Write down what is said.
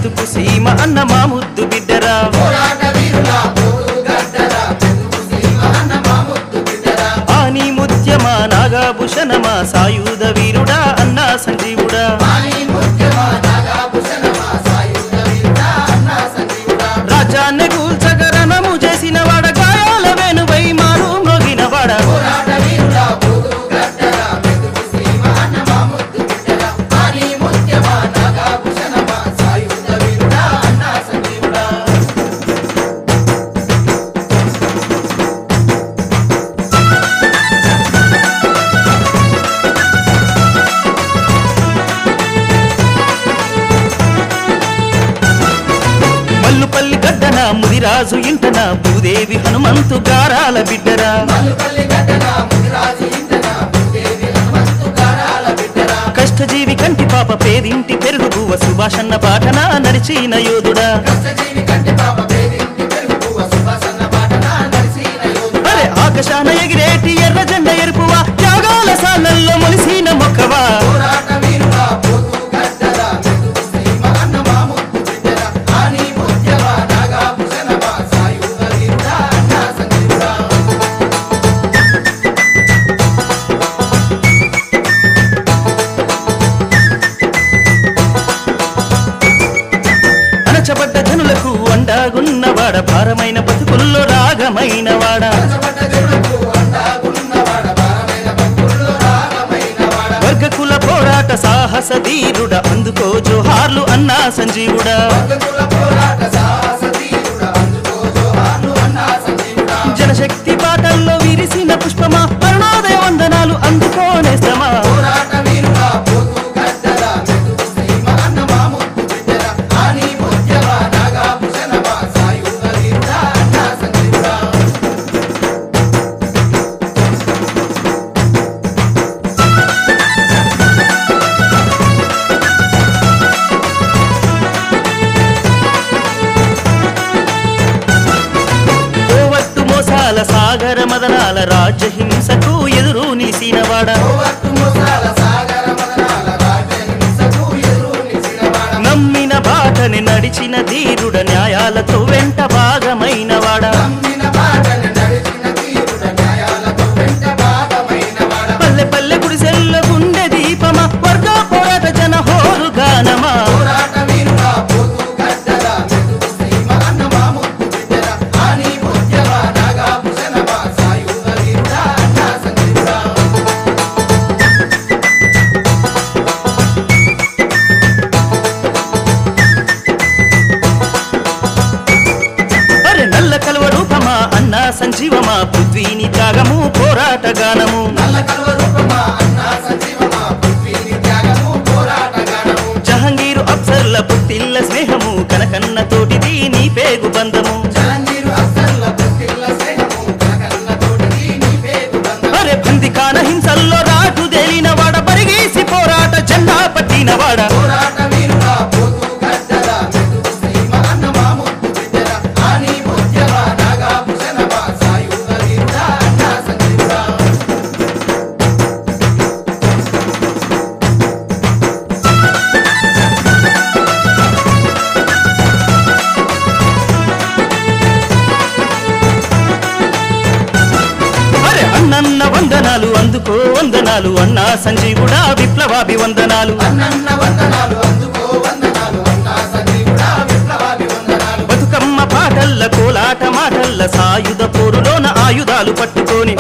మెతుకు సీమ అన్న మా ముద్దు బిడ్డరా ఆని ముత్యమా నాగాభూషణమా సాయుధ వీరుడా అన్నా సంజీవుడా రాజ్యాన్ని కూల్చగరణము చేసిన వాడ గాయాల వెనువై మారు మ్రోగిన వాడ మల్లుపల్లి గడ్డన ముదిరాజు ఇంటన భూదేవి హనుమంతు గారాల బిడ్డరా కష్టజీవి కంటి పాప పేదింటి పెరుగు బువ్వ సుభాషన్న పాటన నడిచిన యోధుడా అరే ఆకాశాన ఎగిరేటి ఎర్ర జెండ ఎరుపువా త్యాగాల సాలల్లో మొలిసిన మొక్కవా అణచబడ్డ జనులకు అండాగున్నవాడ భారమైన బతుకుల్లో రాగమైన వాడ వర్గకుల పోరాట సాహస ధీరుడ అందుకో జోహార్లు అన్నా సంజీవుడా జనశక్తి పాటల్లో విరిసిన పుష్పమా అరుణోదయ వందనాలు అందుకోనేస్తమా సాగర మదనాల రాజ్యహింసకు ఎదురు నిలిసినవాడ నమ్మిన బాటని నడిచిన ధీరుడ న్యాయాలతో వెంట భాగమైన వాడ పల్లె పల్లె గుడిసెల్ల గుండె దీపమా వర్గ పోరాట జన హోరు గానమా సంజీవమా పృథ్వీని త్యాగము పోరాట గానము జహంగీరు అప్సర్ల పుట్టిల్ల స్నేహము కనకన్న తోటిది నీ పేగు బంధము అరే బందికాన హింసల్లో రాటు తేలిన వాడ పరిగేసి పోరాట జెండా పట్టిన వాడ అన్నన్న వందనాలు అందుకో వందనాలు అన్నా సంజీవుడా విప్లవాభివందనాలు బతుకమ్మ పాటల్ల కోలాట మాటల్ల సాయుధ పోరులోన ఆయుధాలు పట్టుకొని